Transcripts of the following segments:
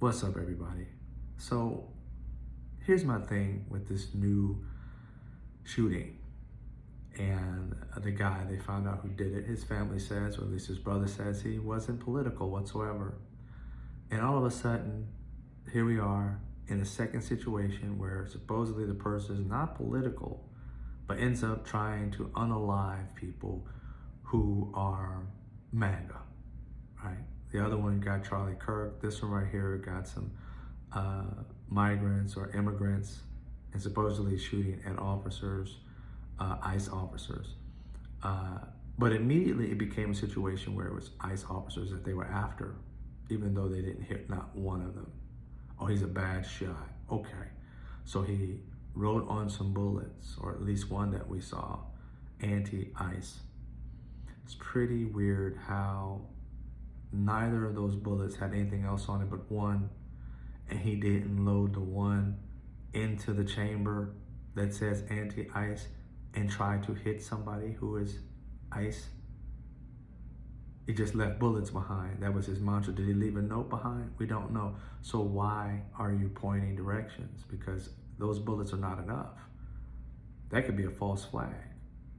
What's up, everybody? So, here's my thing with this new shooting. And the guy, they found out who did it. His family says, or at least his brother says, he wasn't political whatsoever. And all of a sudden, here we are in a second situation where supposedly the person is not political, but ends up trying to unalive people who are MAGA, right? The other one got Charlie Kirk. This one right here got some migrants or immigrants and supposedly shooting at officers, ICE officers. But immediately it became a situation where it was ICE officers that they were after, even though they didn't hit not one of them. Oh, he's a bad shot. Okay. So he wrote on some bullets, or at least one that we saw, anti-ICE. It's pretty weird how neither of those bullets had anything else on it but one, and he didn't load the one into the chamber that says anti-ICE and try to hit somebody who is ICE. He just left bullets behind. That was his mantra. Did he leave a note behind? We don't know. So why are you pointing directions? Because those bullets are not enough. That could be a false flag.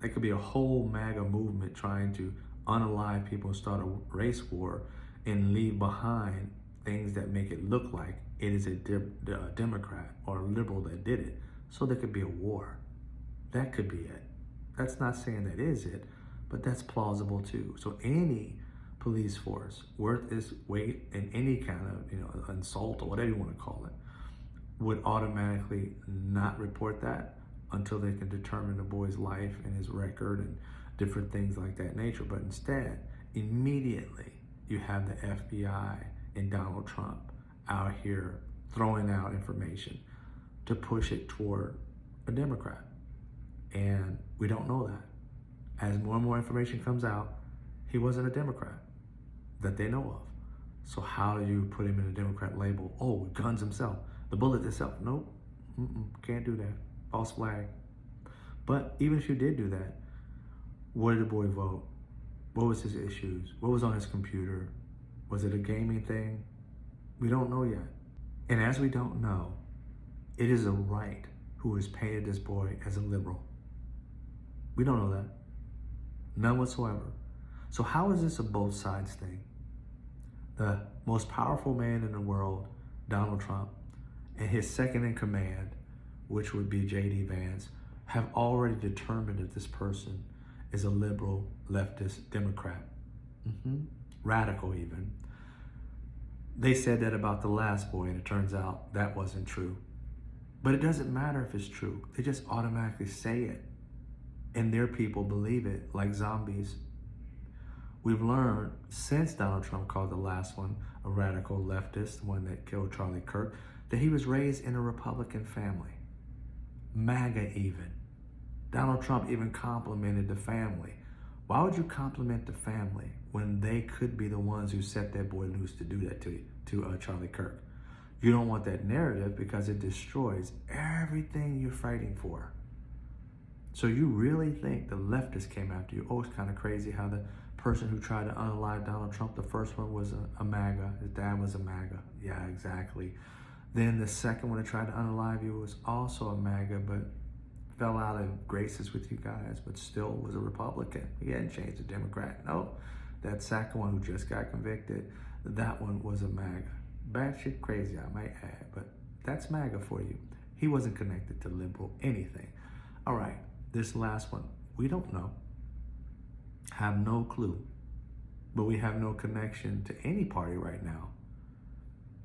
That could be a whole MAGA movement trying to unalive people and start a race war and leave behind things that make it look like it is a Democrat or a liberal that did it. So there could be a war. That could be it. That's not saying that is it, but that's plausible too. So any police force worth its weight in any kind of insult or whatever you want to call it would automatically not report that until they can determine the boy's life and his record and different things like that nature. But instead, immediately you have the FBI and Donald Trump out here throwing out information to push it toward a Democrat. And we don't know that. As more and more information comes out, he wasn't a Democrat that they know of. So how do you put him in a Democrat label? Oh, guns himself, the bullet itself. Nope, can't do that. False flag. But even if you did do that, what did the boy vote? What was his issues? What was on his computer? Was it a gaming thing? We don't know yet. And as we don't know, it is a right who has painted this boy as a liberal. We don't know that. None whatsoever. So how is this a both sides thing? The most powerful man in the world, Donald Trump, and his second in command, which would be J.D. Vance, have already determined that this person is a liberal, leftist, Democrat. Radical even. They said that about the last boy, and it turns out that wasn't true. But it doesn't matter if it's true. They just automatically say it. And their people believe it like zombies. We've learned since Donald Trump called the last one a radical leftist, the one that killed Charlie Kirk, that he was raised in a Republican family. MAGA even. Donald Trump even complimented the family. Why would you compliment the family when they could be the ones who set that boy loose to do that to Charlie Kirk? You don't want that narrative because it destroys everything you're fighting for. So you really think the leftists came after you? Oh, it's kind of crazy how the person who tried to unalive Donald Trump, the first one was a MAGA. His dad was a MAGA. Yeah, exactly. Then the second one that tried to unalive you was also a MAGA, but fell out of graces with you guys, but still was a Republican. He hadn't changed to Democrat. No, that second one who just got convicted, that one was a MAGA. Batshit crazy, I might add, but that's MAGA for you. He wasn't connected to liberal anything. All right, this last one, we don't know. Have no clue. But we have no connection to any party right now.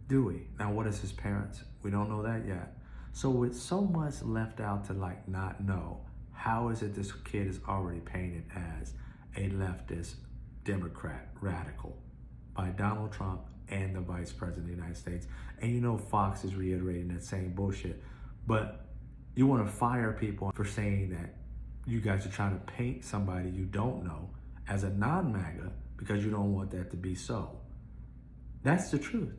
Do we? Now, what is his parents? We don't know that yet. So with so much left out to not know, how is it this kid is already painted as a leftist, Democrat, radical by Donald Trump and the Vice President of the United States? And Fox is reiterating that same bullshit. But you want to fire people for saying that you guys are trying to paint somebody you don't know as a non-MAGA because you don't want that to be so. That's the truth.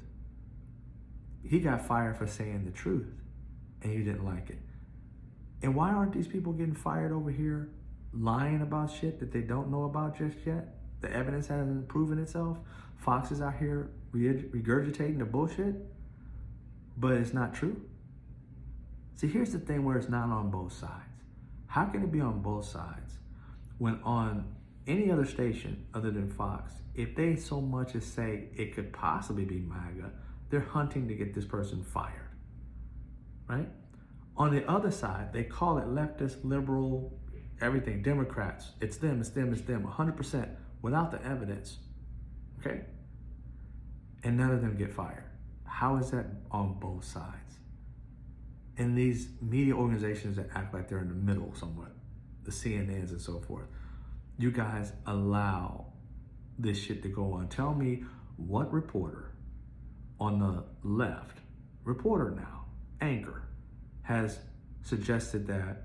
He got fired for saying the truth, and you didn't like it. And why aren't these people getting fired over here lying about shit that they don't know about just yet? The evidence hasn't proven itself. Fox is out here regurgitating the bullshit. but it's not true. See, here's the thing where it's not on both sides. How can it be on both sides when on any other station other than Fox, if they so much as say it could possibly be MAGA, they're hunting to get this person fired, right? On the other side, they call it leftist, liberal, everything, Democrats. It's them, 100% without the evidence, okay? And none of them get fired. How is that on both sides? And these media organizations that act like they're in the middle somewhat, the CNNs and so forth, you guys allow this shit to go on. Tell me what reporter on the left, reporter now, anchor, has suggested that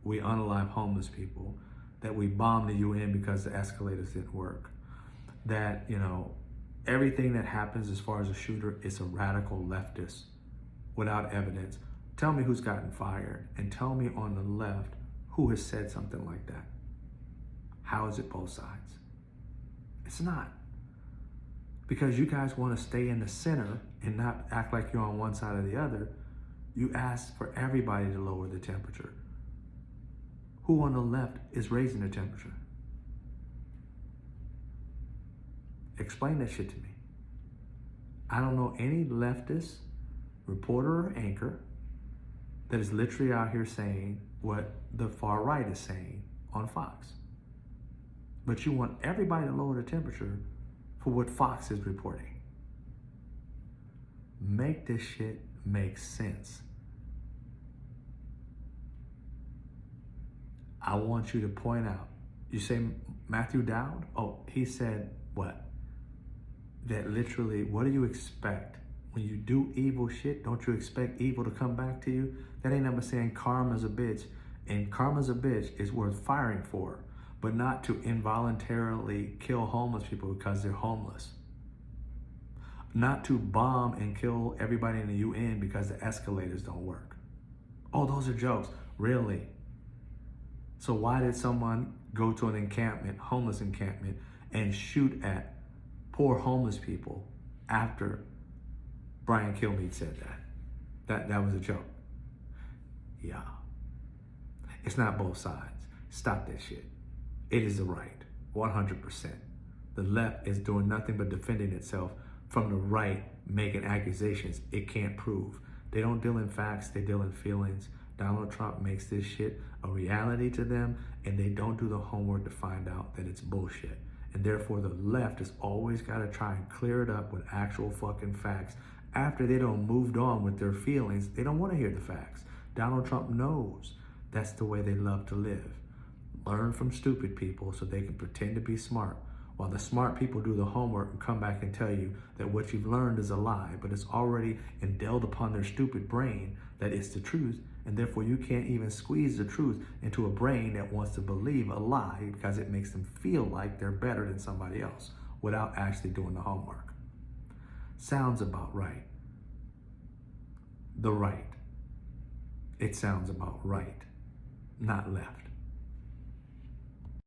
we unalive homeless people, that we bomb the UN because the escalators didn't work, that, everything that happens as far as a shooter is a radical leftist without evidence. Tell me who's gotten fired, and tell me on the left who has said something like that. How is it both sides? It's not. Because you guys want to stay in the center and not act like you're on one side or the other. You ask for everybody to lower the temperature. Who on the left is raising the temperature? Explain that shit to me. I don't know any leftist reporter or anchor that is literally out here saying what the far right is saying on Fox. But you want everybody to lower the temperature for what Fox is reporting. Make this shit make sense. I want you to point out, you say Matthew Dowd? Oh, he said what? That literally, what do you expect? When you do evil shit, don't you expect evil to come back to you? That ain't never saying karma's a bitch. And karma's a bitch is worth firing for, but not to involuntarily kill homeless people because they're homeless. Not to bomb and kill everybody in the UN because the escalators don't work. Oh, those are jokes. Really? So why did someone go to an encampment, homeless encampment, and shoot at poor homeless people after Brian Kilmeade said that? That was a joke. Yeah. It's not both sides. Stop that shit. It is the right, 100%. The left is doing nothing but defending itself from the right making accusations it can't prove. They don't deal in facts, they deal in feelings. Donald Trump makes this shit a reality to them, and they don't do the homework to find out that it's bullshit. And therefore the left has always got to try and clear it up with actual fucking facts. After they don't moved on with their feelings, they don't want to hear the facts. Donald Trump knows that's the way they love to live. Learn from stupid people so they can pretend to be smart, while the smart people do the homework and come back and tell you that what you've learned is a lie, but it's already instilled upon their stupid brain that it's the truth, and therefore you can't even squeeze the truth into a brain that wants to believe a lie because it makes them feel like they're better than somebody else without actually doing the homework. Sounds about right. The right. It sounds about right, not left.